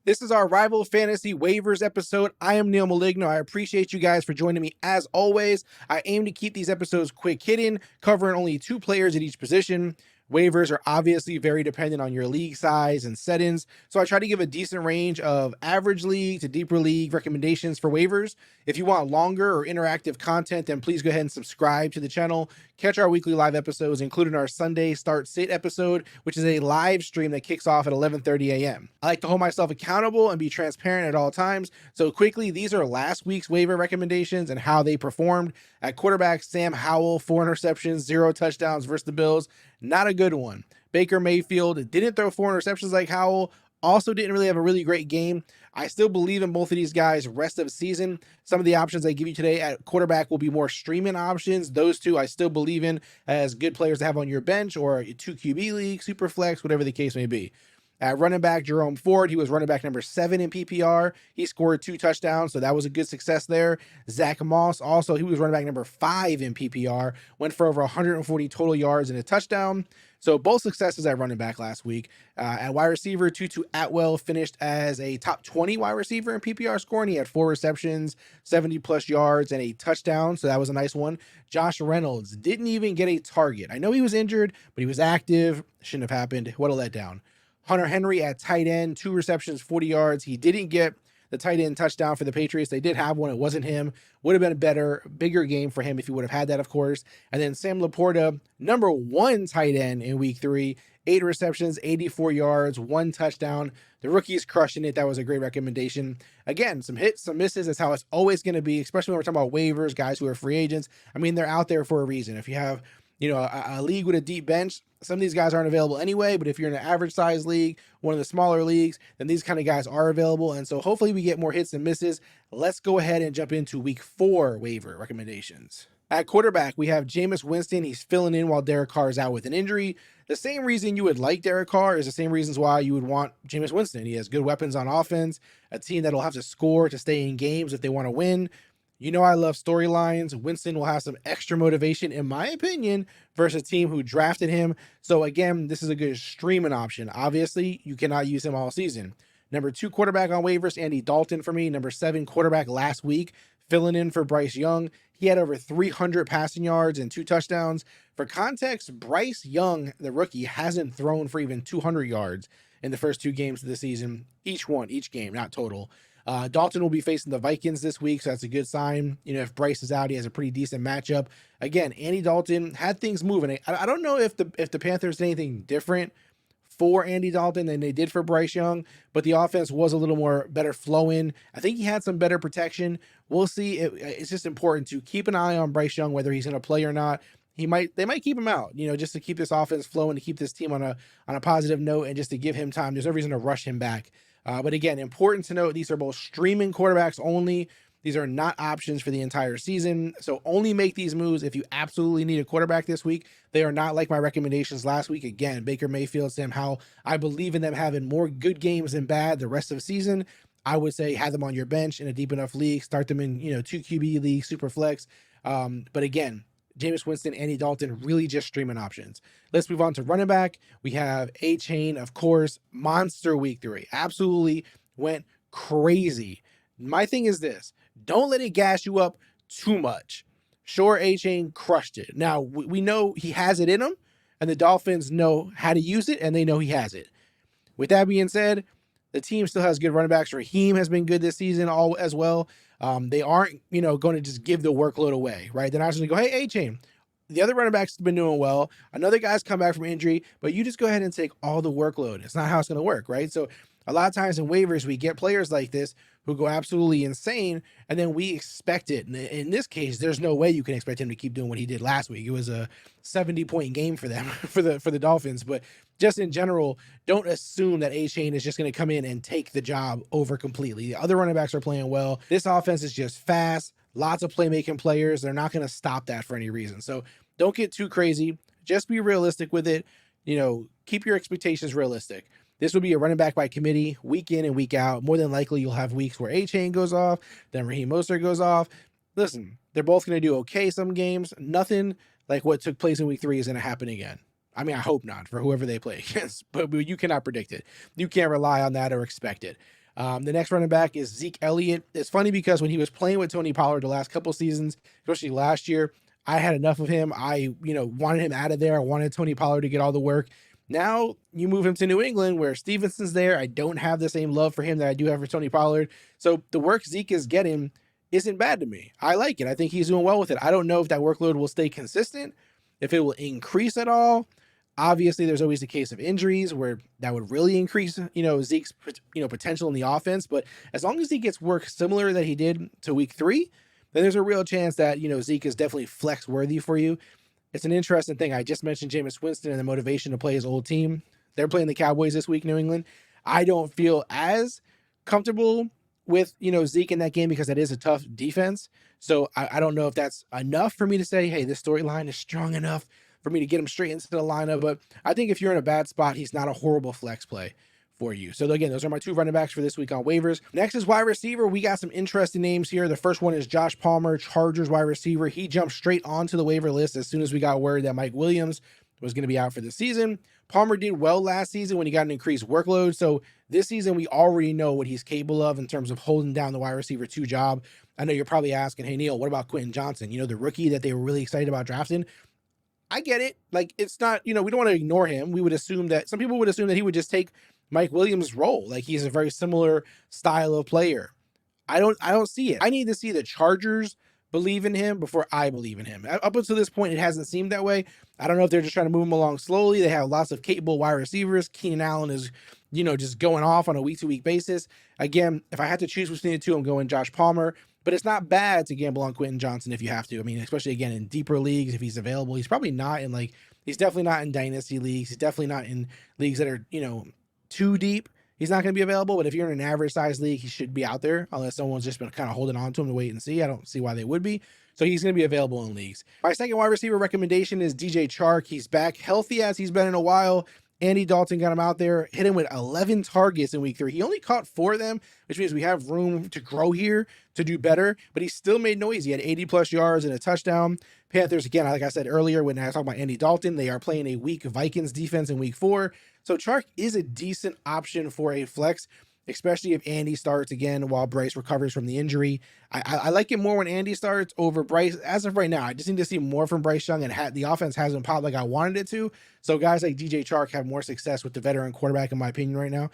This is our Rival Fantasy Waivers episode. I am Neil Maligno. I appreciate you guys for joining me as always. I aim to keep these episodes quick hitting, covering only 2 players at each position. Waivers are obviously very dependent on your league size and settings, so I try to give a decent range of average league to deeper league recommendations for waivers. If you want longer or interactive content, then please go ahead and subscribe to the channel. Catch our weekly live episodes, including our Sunday Start Sit episode, which is a live stream that kicks off at 11:30 a.m. I like to hold myself accountable and be transparent at all times. So quickly, these are last week's waiver recommendations and how they performed. At quarterback, Sam Howell, 4 interceptions, 0 touchdowns versus the Bills. Not a good one. Baker Mayfield didn't throw 4 interceptions like Howell. Also didn't really have a really great game. I still believe in both of these guys rest of the season. Some of the options I give you today at quarterback will be more streaming options. Those two I still believe in as good players to have on your bench or a 2 QB league, super flex, whatever the case may be. At running back, Jerome Ford, he was running back number 7 in PPR. He scored 2 touchdowns, so that was a good success there. Zach Moss, also, he was running back number 5 in PPR, went for over 140 total yards and a touchdown. So both successes at running back last week. At wide receiver, Tutu Atwell finished as a top 20 wide receiver in PPR scoring. He had 4 receptions, 70-plus yards, and a touchdown, so that was a nice one. Josh Reynolds didn't even get a target. I know he was injured, but he was active. Shouldn't have happened. What a letdown. Hunter Henry at tight end, 2 receptions, 40 yards. He didn't get the tight end touchdown for the Patriots. They did have one. It wasn't him. Would have been a better, bigger game for him if he would have had that, of course. And then Sam Laporta, number 1 tight end in week 3, 8 receptions, 84 yards, 1 touchdown. The rookie's crushing it. That was a great recommendation. Again, some hits, some misses. That's how it's always going to be, especially when we're talking about waivers, guys who are free agents. I mean, they're out there for a reason. If you have a league with a deep bench, some of these guys aren't available anyway, but if you're in an average size league, one of the smaller leagues, then these kind of guys are available. And so hopefully we get more hits and misses. Let's go ahead and jump into week 4 waiver recommendations. At quarterback, we have Jameis Winston. He's filling in while Derek Carr is out with an injury. The same reason you would like Derek Carr is the same reasons why you would want Jameis Winston. He has good weapons on offense, a team that'll have to score to stay in games if they want to win. You know I love storylines. Winston will have some extra motivation, in my opinion, versus a team who drafted him. So again, this is a good streaming option. Obviously, you cannot use him all season. Number 2 quarterback on waivers, Andy Dalton for me. Number 7 quarterback last week, filling in for Bryce Young. He had over 300 passing yards and 2 touchdowns. For context, Bryce Young, the rookie, hasn't thrown for even 200 yards in the first 2 games of the season. Each game, not total. Dalton will be facing the Vikings this week, so that's a good sign. If Bryce is out, he has a pretty decent matchup. Again, Andy Dalton had things moving. I don't know if the Panthers did anything different for Andy Dalton than they did for Bryce Young, but the offense was a little more better flowing. I think he had some better protection. We'll see. It's just important to keep an eye on Bryce Young, whether he's going to play or not. They might keep him out, just to keep this offense flowing, to keep this team on a positive note, and just to give him time. There's no reason to rush him back. But again, important to note, these are both streaming quarterbacks only. These are not options for the entire season. So only make these moves if you absolutely need a quarterback this week. They are not like my recommendations last week. Again, Baker Mayfield, Sam Howell, I believe in them having more good games than bad the rest of the season. I would say have them on your bench in a deep enough league. Start them in 2 QB league, super flex. But again, Jameis Winston, Andy Dalton, really just streaming options. Let's move on to running back. We have A-Chain, of course, monster week 3. Absolutely went crazy. My thing is this. Don't let it gas you up too much. Sure, A-Chain crushed it. Now, we know he has it in him, and the Dolphins know how to use it, and they know he has it. With that being said, the team still has good running backs. Raheem has been good this season as well. They aren't, going to just give the workload away, right? They're not just going to go, hey, A-Chain. The other running backs have been doing well. Another guy's come back from injury, but you just go ahead and take all the workload. It's not how it's going to work, right? So a lot of times in waivers, we get players like this who go absolutely insane, and then we expect it. And in this case, there's no way you can expect him to keep doing what he did last week. It was a 70-point game for them, for the Dolphins. But just in general, don't assume that A-Chain is just going to come in and take the job over completely. The other running backs are playing well. This offense is just fast, lots of playmaking players. They're not going to stop that for any reason. So don't get too crazy. Just be realistic with it. Keep your expectations realistic. This will be a running back by committee, week in and week out. More than likely, you'll have weeks where A-Chain goes off, then Raheem Mostert goes off. Listen, they're both going to do okay some games. Nothing like what took place in week 3 is going to happen again. I mean, I hope not for whoever they play against, but you cannot predict it. You can't rely on that or expect it. The next running back is Zeke Elliott. It's funny because when he was playing with Tony Pollard the last couple seasons, especially last year, I had enough of him. I, wanted him out of there. I wanted Tony Pollard to get all the work. Now you move him to New England where Stevenson's there. I don't have the same love for him that I do have for Tony Pollard. So the work Zeke is getting isn't bad to me. I like it. I think he's doing well with it. I don't know if that workload will stay consistent, if it will increase at all. Obviously, there's always the case of injuries where that would really increase, Zeke's, potential in the offense. But as long as he gets work similar that he did to week 3, then there's a real chance that, Zeke is definitely flex worthy for you. It's an interesting thing. I just mentioned Jameis Winston and the motivation to play his old team. They're playing the Cowboys this week, New England. I don't feel as comfortable with, Zeke in that game because that is a tough defense. So I don't know if that's enough for me to say, hey, this storyline is strong enough for me to get him straight into the lineup. But I think if you're in a bad spot, he's not a horrible flex play for you. So again, those are my 2 running backs for this week on waivers. Next is wide receiver. We got some interesting names here. The first one is Josh Palmer, Chargers wide receiver. He jumped straight onto the waiver list as soon as we got word that Mike Williams was going to be out for the season. Palmer did well last season when he got an increased workload. So this season, we already know what he's capable of in terms of holding down the wide receiver 2 job. I know you're probably asking, hey, Neil, what about Quentin Johnson? The rookie that they were really excited about drafting. I get it. Like, it's not, we don't want to ignore him. We would assume that some people would assume that he would just take Mike Williams' role. Like, he's a very similar style of player. I don't see it. I need to see the Chargers believe in him before I believe in him. Up until this point, it hasn't seemed that way. I don't know if they're just trying to move him along slowly. They have lots of capable wide receivers. Keenan Allen is, just going off on a week-to-week basis. Again, if I had to choose between the 2, I'm going Josh Palmer. But it's not bad to gamble on Quentin Johnson if you have to. I mean, especially, again, in deeper leagues, if he's available. He's probably not in, he's definitely not in dynasty leagues. He's definitely not in leagues that are, too deep. He's not going to be available. But if you're in an average size league, he should be out there unless someone's just been kind of holding on to him to wait and see. I don't see why they would be. So he's going to be available in leagues. My second wide receiver recommendation is DJ Chark. He's back healthy as he's been in a while. Andy Dalton got him out there, hit him with 11 targets in week 3. He only caught 4 of them, which means we have room to grow here to do better, but he still made noise. He had 80 plus yards and a touchdown. Panthers, again, like I said earlier, when I was talking about Andy Dalton, they are playing a weak Vikings defense in week 4. So Chark is a decent option for a flex, especially if Andy starts again while Bryce recovers from the injury. I like it more when Andy starts over Bryce. As of right now, I just need to see more from Bryce Young, and the offense hasn't popped like I wanted it to. So guys like DJ Chark have more success with the veteran quarterback, in my opinion, right now.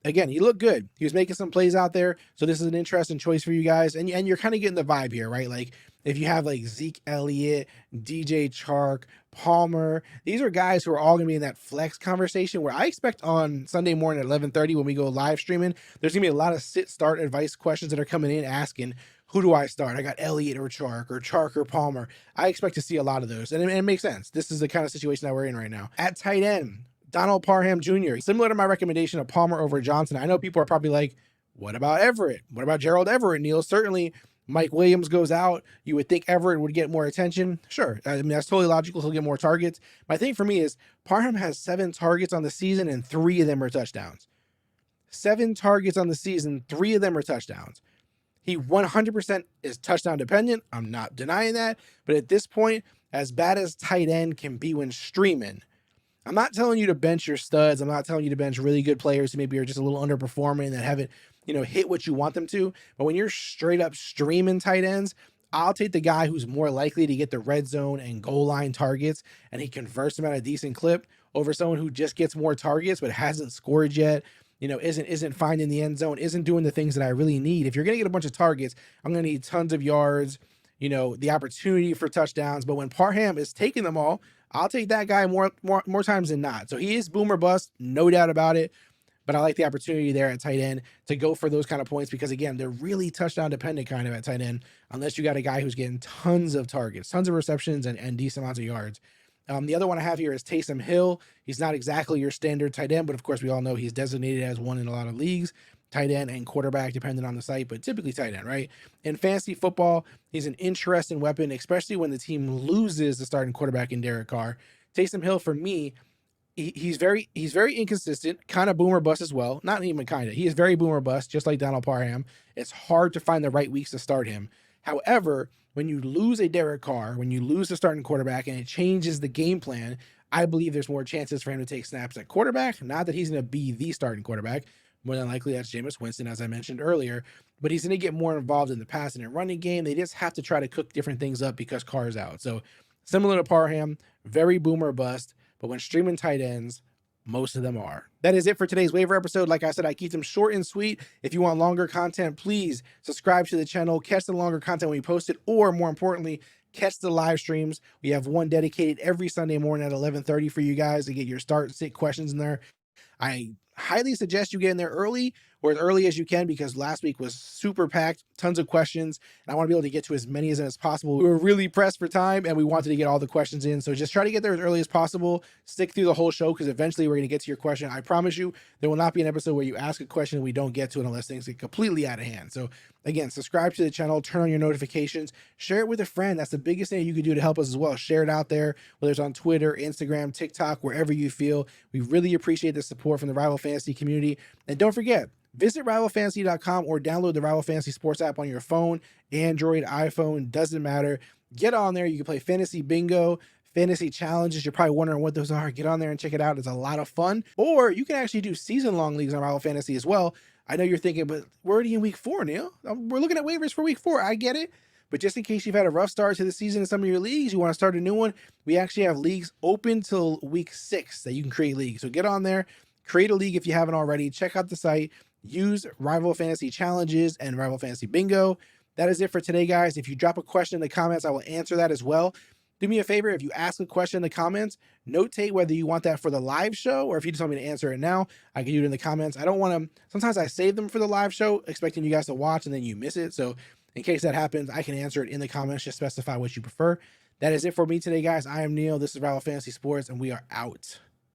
Again, he looked good. He was making some plays out there. So this is an interesting choice for you guys. And you're kind of getting the vibe here, right? Like, if you have Zeke Elliott, DJ Chark, Palmer, these are guys who are all going to be in that flex conversation where I expect on Sunday morning at 11:30 when we go live streaming, there's going to be a lot of sit-start advice questions that are coming in asking, who do I start? I got Elliott or Chark or Palmer. I expect to see a lot of those. And it makes sense. This is the kind of situation that we're in right now. At tight end, Donald Parham Jr., similar to my recommendation of Palmer over Johnson. I know people are probably like, what about Everett? What about Gerald Everett, Neil? Certainly, Mike Williams goes out. You would think Everett would get more attention. Sure. I mean, that's totally logical. He'll get more targets. My thing for me is Parham has 7 targets on the season and 3 of them are touchdowns. 7 targets on the season, 3 of them are touchdowns. He 100% is touchdown dependent. I'm not denying that. But at this point, as bad as tight end can be when streaming, I'm not telling you to bench your studs. I'm not telling you to bench really good players who maybe are just a little underperforming that haven't, hit what you want them to. But when you're straight up streaming tight ends, I'll take the guy who's more likely to get the red zone and goal line targets and he converts them at a decent clip over someone who just gets more targets but hasn't scored yet, isn't finding the end zone, isn't doing the things that I really need. If you're going to get a bunch of targets, I'm going to need tons of yards, the opportunity for touchdowns. But when Parham is taking them all, I'll take that guy more times than not. So he is boom or bust, no doubt about it. But I like the opportunity there at tight end to go for those kind of points because, again, they're really touchdown dependent kind of at tight end unless you got a guy who's getting tons of targets, tons of receptions, and decent amounts of yards. The other one I have here is Taysom Hill. He's not exactly your standard tight end, but of course we all know he's designated as one in a lot of leagues, tight end and quarterback depending on the site, but typically tight end, right? In fantasy football, he's an interesting weapon, especially when the team loses the starting quarterback in Derek Carr. Taysom Hill, for me, he's very inconsistent, kind of boomer bust as well. Not even kind of. He is very boomer bust, just like Donald Parham. It's hard to find the right weeks to start him. However, when you lose a Derek Carr, when you lose the starting quarterback and it changes the game plan, I believe there's more chances for him to take snaps at quarterback. Not that he's going to be the starting quarterback. More than likely, that's Jameis Winston, as I mentioned earlier. But he's going to get more involved in the passing and running game. They just have to try to cook different things up because Carr's out. So similar to Parham, very boomer bust. But when streaming tight ends, most of them are. That is it for today's waiver episode. Like I said, I keep them short and sweet. If you want longer content, please subscribe to the channel, catch the longer content when we post it, or more importantly, catch the live streams. We have one dedicated every Sunday morning at 11:30 for you guys to get your start and sit questions in there. I highly suggest you get in there early or as early as you can because last week was super packed, tons of questions, and I want to be able to get to as many as possible. We were really pressed for time and we wanted to get all the questions in. So just try to get there as early as possible. Stick through the whole show because eventually we're going to get to your question. I promise you there will not be an episode where you ask a question and we don't get to it unless things get completely out of hand. So again, subscribe to the channel, turn on your notifications, share it with a friend. That's the biggest thing you can do to help us as well. Share it out there, whether it's on Twitter, Instagram, TikTok, wherever you feel. We really appreciate the support from the Rival Fantasy community. And don't forget, visit rivalfantasy.com or download the Rival Fantasy Sports app on your phone, Android, iPhone, doesn't matter. Get on there. You can play fantasy bingo, fantasy challenges. You're probably wondering what those are. Get on there and check it out. It's a lot of fun. Or you can actually do season-long leagues on Rival Fantasy as well. I know you're thinking, but we're already in week 4, Neil. We're looking at waivers for week 4. I get it. But just in case you've had a rough start to the season in some of your leagues, you want to start a new one, we actually have leagues open till week 6 that you can create leagues. So get on there, create a league if you haven't already. Check out the site. Use Rival Fantasy Challenges and Rival Fantasy Bingo. That is it for today, guys. If you drop a question in the comments, I will answer that as well. Do me a favor, if you ask a question in the comments, notate whether you want that for the live show or if you just want me to answer it now, I can do it in the comments. I don't want to, sometimes I save them for the live show, expecting you guys to watch and then you miss it. So in case that happens, I can answer it in the comments. Just specify what you prefer. That is it for me today, guys. I am Neil. This is Rival Fantasy Sports, and we are out.